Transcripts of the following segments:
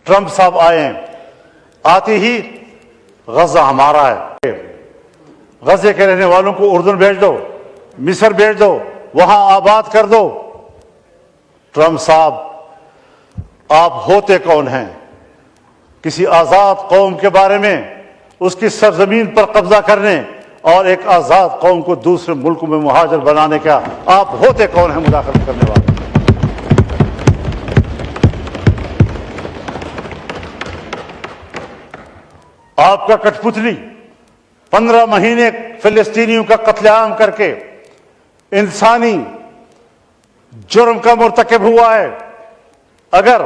Trump صاحب آئے ہیں، آتے ہی غزہ ہمارا ہے، غزے کے رہنے والوں کو اردن بھیج دو، مصر بھیج دو، وہاں آباد کر دو۔ ٹرمپ صاحب، آپ ہوتے کون ہیں؟ کسی آزاد قوم کے بارے میں، اس کی سرزمین پر قبضہ کرنے اور ایک آزاد قوم کو دوسرے ملکوں میں مہاجر بنانے کا آپ ہوتے کون ہیں مداخلت کرنے والے؟ آپ کا کٹھ پتلی 15 مہینے فلسطینیوں کا قتل عام کر کے انسانی جرم کا مرتکب ہوا ہے۔ اگر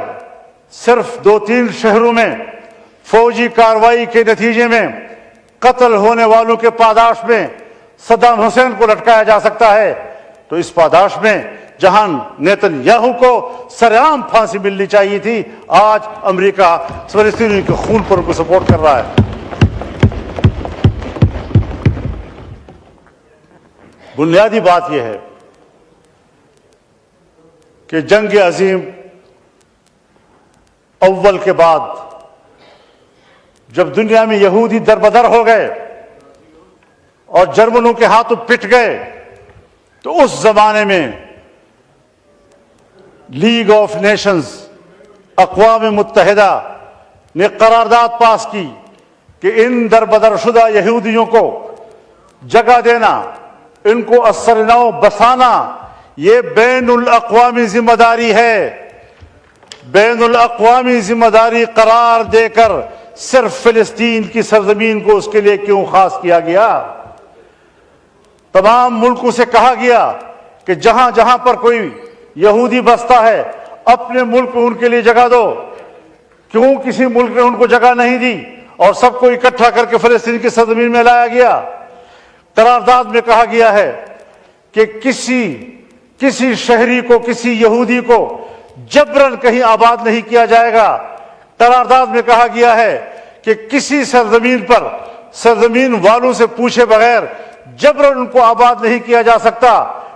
صرف 2-3 شہروں میں فوجی کارروائی کے نتیجے میں قتل ہونے والوں کے پاداش میں صدام حسین کو لٹکایا جا سکتا ہے، تو اس پاداش میں جہاں نیتن یاہو کو سرعام پھانسی ملنی چاہیے تھی، آج امریکہ فلسطینیوں کے خون پر ان کو سپورٹ کر رہا ہے۔ بنیادی بات یہ ہے کہ جنگ عظیم اول کے بعد جب دنیا میں یہودی دربدر ہو گئے اور جرمنوں کے ہاتھوں پٹ گئے، تو اس زمانے میں لیگ آف نیشنز، اقوام متحدہ نے قرارداد پاس کی کہ ان دربدر شدہ یہودیوں کو جگہ دینا، ان کو اثر نو بسانا، یہ بین الاقوامی ذمہ داری ہے۔ بین الاقوامی ذمہ داری قرار دے کر صرف فلسطین کی سرزمین کو اس کے لیے کیوں خاص کیا گیا؟ تمام ملکوں سے کہا گیا کہ جہاں جہاں پر کوئی یہودی بستا ہے اپنے ملک میں ان کے لیے جگہ دو۔ کیوں کسی ملک نے ان کو جگہ نہیں دی اور سب کو اکٹھا کر کے فلسطین کی سرزمین میں لایا گیا؟ قرارداد میں کہا گیا ہے کہ کسی شہری کو، کسی یہودی کو جبراً کہیں آباد نہیں کیا جائے گا۔ قرارداد میں کہا گیا ہے کہ کسی سرزمین پر سرزمین والوں سے پوچھے بغیر جبراً ان کو آباد نہیں کیا جا سکتا۔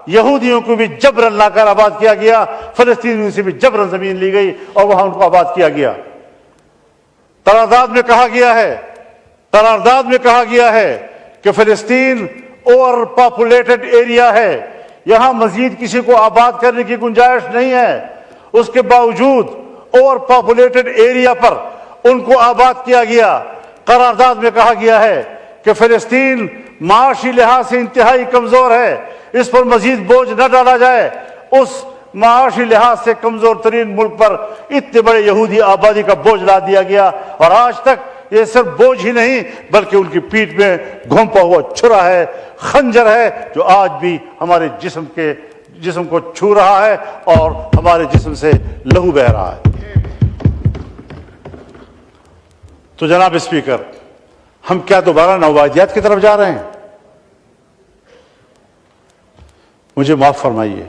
یہودیوں کو بھی جبراً لا کر آباد کیا گیا، فلسطینیوں سے بھی جبراً زمین لی گئی اور وہاں ان کو آباد کیا گیا۔ قرارداد میں کہا گیا ہے کہ فلسطین اوور پاپولیٹڈ ایریا ہے، یہاں مزید کسی کو آباد کرنے کی گنجائش نہیں ہے۔ اس کے باوجود اوور پاپولیٹڈ ایریا پر ان کو آباد کیا گیا۔ قرارداد میں کہا گیا ہے کہ فلسطین معاشی لحاظ سے انتہائی کمزور ہے، اس پر مزید بوجھ نہ ڈالا جائے۔ اس معاشی لحاظ سے کمزور ترین ملک پر اتنے بڑے یہودی آبادی کا بوجھ لا دیا گیا، اور آج تک یہ صرف بوجھ ہی نہیں بلکہ ان کی پیٹھ میں گھونپا ہوا چھرا ہے، خنجر ہے، جو آج بھی ہمارے جسم کو چھو رہا ہے اور ہمارے جسم سے لہو بہہ رہا ہے۔ تو جناب اسپیکر، ہم کیا دوبارہ نوآبادیات کی طرف جا رہے ہیں؟ مجھے معاف فرمائیے،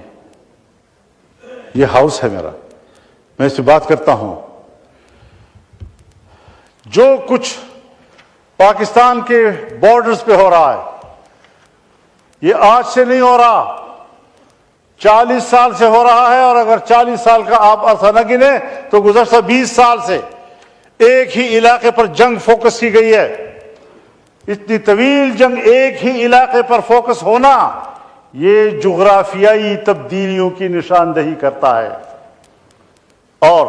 یہ ہاؤس ہے میرا، میں اس سے بات کرتا ہوں۔ جو کچھ پاکستان کے بارڈرز پہ ہو رہا ہے، یہ آج سے نہیں ہو رہا، 40 سال سے ہو رہا ہے، اور اگر 40 سال کا آپ عرصہ نہ گنے تو گزشتہ 20 سال سے ایک ہی علاقے پر جنگ فوکس کی گئی ہے۔ اتنی طویل جنگ ایک ہی علاقے پر فوکس ہونا، یہ جغرافیائی تبدیلیوں کی نشاندہی کرتا ہے، اور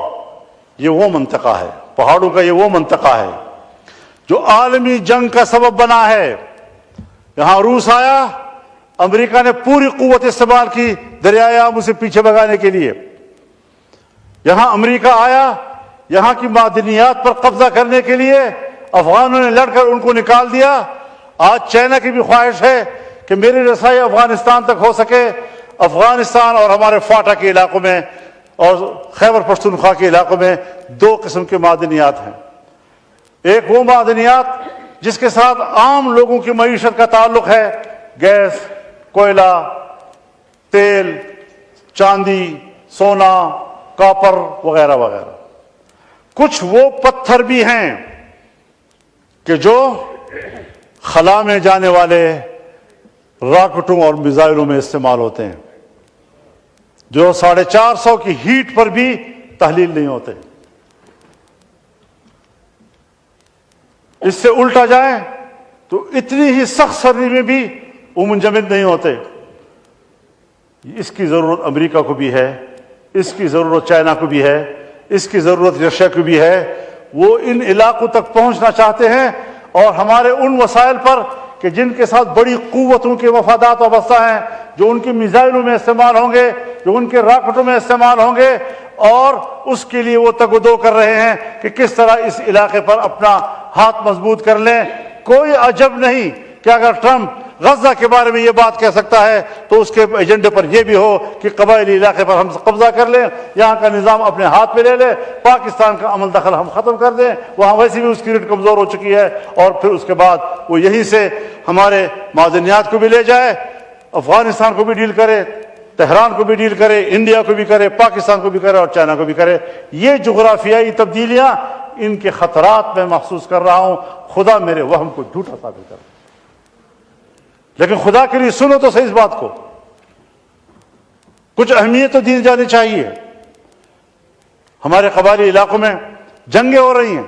یہ وہ منطقہ ہے، پہاڑوں کا یہ وہ منطقہ ہے جو عالمی جنگ کا سبب بنا ہے۔ یہاں روس آیا، امریکہ نے پوری قوت استعمال کی دریائے آمو سے پیچھے بھگانے کے لیے۔ یہاں امریکہ آیا، یہاں کی معدنیات پر قبضہ کرنے کے لیے افغانوں نے لڑ کر ان کو نکال دیا۔ آج چائنا کی بھی خواہش ہے کہ میری رسائی افغانستان تک ہو سکے۔ افغانستان اور ہمارے فاٹا کے علاقوں میں اور خیبر پختونخوا کے علاقوں میں 2 قسم کے معدنیات ہیں۔ ایک وہ معدنیات جس کے ساتھ عام لوگوں کی معیشت کا تعلق ہے، گیس، کوئلہ، تیل، چاندی، سونا، کاپر وغیرہ وغیرہ۔ کچھ وہ پتھر بھی ہیں کہ جو خلا میں جانے والے راکٹوں اور میزائلوں میں استعمال ہوتے ہیں، جو 450 کی ہیٹ پر بھی تحلیل نہیں ہوتے۔ اس سے الٹا جائیں تو اتنی ہی سخت سردی میں بھی وہ منجمد نہیں ہوتے. اس کی ضرورت امریکہ کو بھی ہے, اس کی ضرورت چائنا کو بھی ہے, اس کی ضرورت رشیا کو بھی ہے. وہ ان علاقوں تک پہنچنا چاہتے ہیں اور ہمارے ان وسائل پر کہ جن کے ساتھ بڑی قوتوں کے مفادات وابستہ ہیں, جو ان کی میزائلوں میں استعمال ہوں گے, جو ان کے راکٹوں میں استعمال ہوں گے, اور اس کے لیے وہ تگ و دو کر رہے ہیں کہ کس طرح اس علاقے پر اپنا ہاتھ مضبوط کر لیں. کوئی عجب نہیں کہ اگر ٹرمپ غزہ کے بارے میں یہ بات کہہ سکتا ہے تو اس کے ایجنڈے پر یہ بھی ہو کہ قبائلی علاقے پر ہم قبضہ کر لیں, یہاں کا نظام اپنے ہاتھ میں لے لیں, پاکستان کا عمل دخل ہم ختم کر دیں. وہاں ویسے بھی اس کی ریٹ کمزور ہو چکی ہے, اور پھر اس کے بعد وہ یہیں سے ہمارے معدنیات کو بھی لے جائے, افغانستان کو بھی ڈیل کرے, تہران کو بھی ڈیل کرے, انڈیا کو بھی کرے, پاکستان کو بھی کرے اور چائنا کو بھی کرے. یہ جغرافیائی تبدیلیاں, ان کے خطرات میں محسوس کر رہا ہوں. خدا میرے وہم کو جھوٹا ثابت کر, لیکن خدا کے لیے سنو تو صحیح اس بات کو. کچھ اہمیت تو دی جانی چاہیے. ہمارے قبائلی علاقوں میں جنگیں ہو رہی ہیں,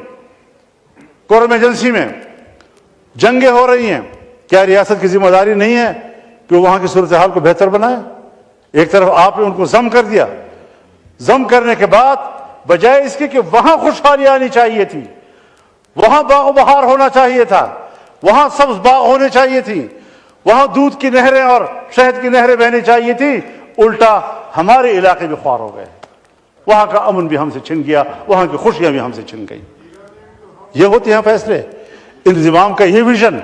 قوم ایجنسی میں جنگیں ہو رہی ہیں. کیا ریاست کی ذمہ داری نہیں ہے کہ وہاں کی صورتحال کو بہتر بنائے؟ ایک طرف آپ نے ان کو ضم کر دیا, ضم کرنے کے بعد بجائے اس کے کہ وہاں خوشحالی آنی چاہیے تھی, وہاں باغ و بہار ہونا چاہیے تھا, وہاں سبز باغ ہونے چاہیے تھی, وہاں دودھ کی نہریں اور شہد کی نہریں بہنی چاہیے تھی, الٹا ہمارے علاقے بھی خوار ہو گئے. وہاں کا امن بھی ہم سے چھن گیا, وہاں کی خوشیاں بھی ہم سے چھن گئی. یہ ہوتے ہیں فیصلے. انضمام کا یہ ویژن,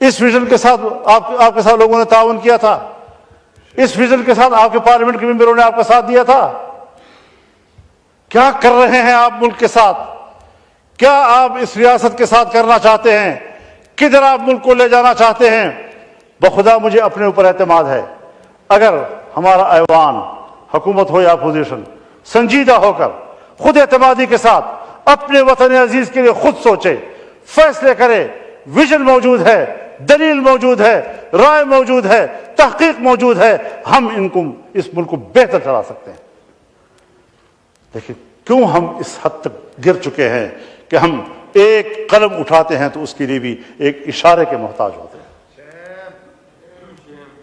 اس ویژن کے ساتھ آپ کے ساتھ لوگوں نے تعاون کیا تھا, اس ویژن کے ساتھ آپ کے پارلیمنٹ کے ممبروں نے آپ کا ساتھ دیا تھا. کیا کر رہے ہیں آپ ملک کے ساتھ؟ کیا آپ اس ریاست کے ساتھ کرنا چاہتے ہیں؟ کدھر آپ ملک کو لے جانا چاہتے ہیں؟ بخدا مجھے اپنے اوپر اعتماد ہے. اگر ہمارا ایوان, حکومت ہو یا اپوزیشن, سنجیدہ ہو کر خود اعتمادی کے ساتھ اپنے وطن عزیز کے لیے خود سوچے, فیصلے کرے, ویژن موجود ہے, دلیل موجود ہے, رائے موجود ہے, تحقیق موجود ہے, ہم اس ملک کو بہتر چلا سکتے ہیں. لیکن کیوں ہم اس حد تک گر چکے ہیں کہ ہم ایک قلم اٹھاتے ہیں تو اس کے لیے بھی ایک اشارے کے محتاج ہوتے ہیں.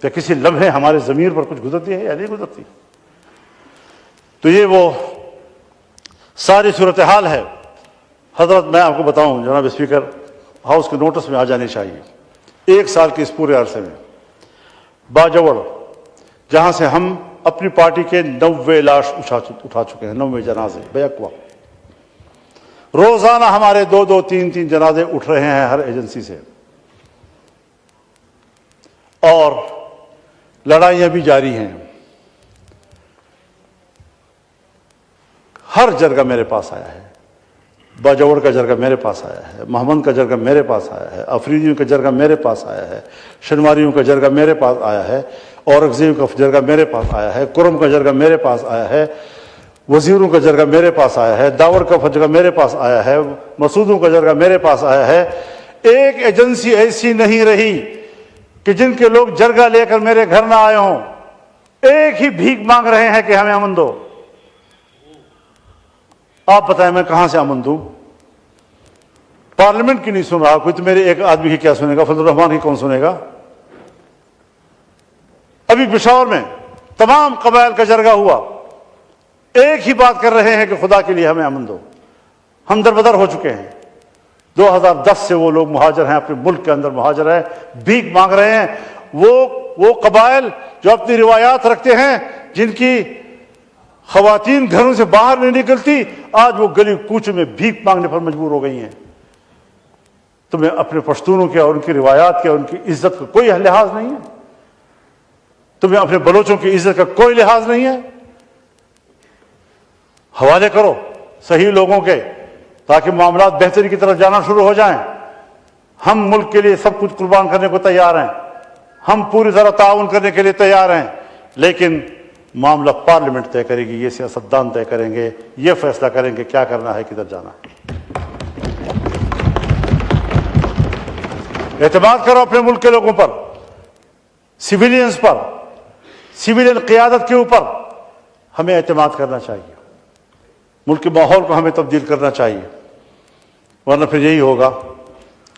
کہ کسی لمحے ہمارے ضمیر پر کچھ گزرتی ہے یا نہیں گزرتی. تو یہ وہ ساری صورتحال ہے. حضرت میں آپ کو بتاؤں, جناب اسپیکر, ہاؤس کے نوٹس میں آ جانی چاہیے. 1 سال کے اس پورے عرصے میں باجوڑ, جہاں سے ہم اپنی پارٹی کے 90 لاش اٹھا چکے ہیں, 90 جنازے بیک وقت. روزانہ ہمارے 2-2, 3-3 جنازے اٹھ رہے ہیں ہر ایجنسی سے, اور لڑائیاں بھی جاری ہیں. ہر جرگہ میرے پاس آیا ہے. باجوڑ کا جرگہ میرے پاس آیا ہے, محمد کا جرگہ میرے پاس آیا ہے, افریدیوں کا جرگہ میرے پاس آیا ہے, شنواریوں کا جرگہ میرے پاس آیا ہے, اورنگزیب کا جرگہ میرے پاس آیا ہے, کرم کا جرگہ میرے پاس آیا ہے, وزیروں کا جرگہ میرے پاس آیا ہے, داور کا جرگہ میرے پاس آیا ہے, مسعودوں کا جرگہ میرے پاس آیا ہے. ایک ایجنسی ایسی نہیں رہی کہ جن کے لوگ جرگہ لے کر میرے گھر نہ آئے ہوں. ایک ہی بھیک مانگ رہے ہیں کہ ہمیں امن دو. آپ بتائیں میں کہاں سے امن دوں؟ پارلیمنٹ کی نہیں سن رہا کوئی, تو میرے ایک آدمی کی کیا سنے گا؟ فضل الرحمان کی کون سنے گا؟ ابھی پشاور میں تمام قبائل کا جرگہ ہوا, ایک ہی بات کر رہے ہیں کہ خدا کے لیے ہمیں امن دو. ہم دربدر ہو چکے ہیں. 2010 سے وہ لوگ مہاجر ہیں, اپنے ملک کے اندر مہاجر ہیں, بھیک مانگ رہے ہیں. وہ قبائل جو اپنی روایات رکھتے ہیں, جن کی خواتین گھروں سے باہر نہیں نکلتی, آج وہ گلی کوچے میں بھیک مانگنے پر مجبور ہو گئی ہیں. تمہیں اپنے پشتونوں کے اور ان کی روایات کے اور ان کی عزت کا کوئی لحاظ نہیں ہے؟ تمہیں اپنے بلوچوں کی عزت کا کوئی لحاظ نہیں ہے؟ حوالے کرو صحیح لوگوں کے, تاکہ معاملات بہتری کی طرف جانا شروع ہو جائیں. ہم ملک کے لیے سب کچھ قربان کرنے کو تیار ہیں, ہم پوری طرح تعاون کرنے کے لیے تیار ہیں, لیکن معاملہ پارلیمنٹ طے کرے گی, یہ سیاستدان طے کریں گے, یہ فیصلہ کریں گے کیا کرنا ہے, کدھر جانا ہے. اعتماد کرو اپنے ملک کے لوگوں پر, سویلینز پر, سویلین قیادت کے اوپر ہمیں اعتماد کرنا چاہیے. ملک کے ماحول کو ہمیں تبدیل کرنا چاہیے, ورنہ پھر یہی ہوگا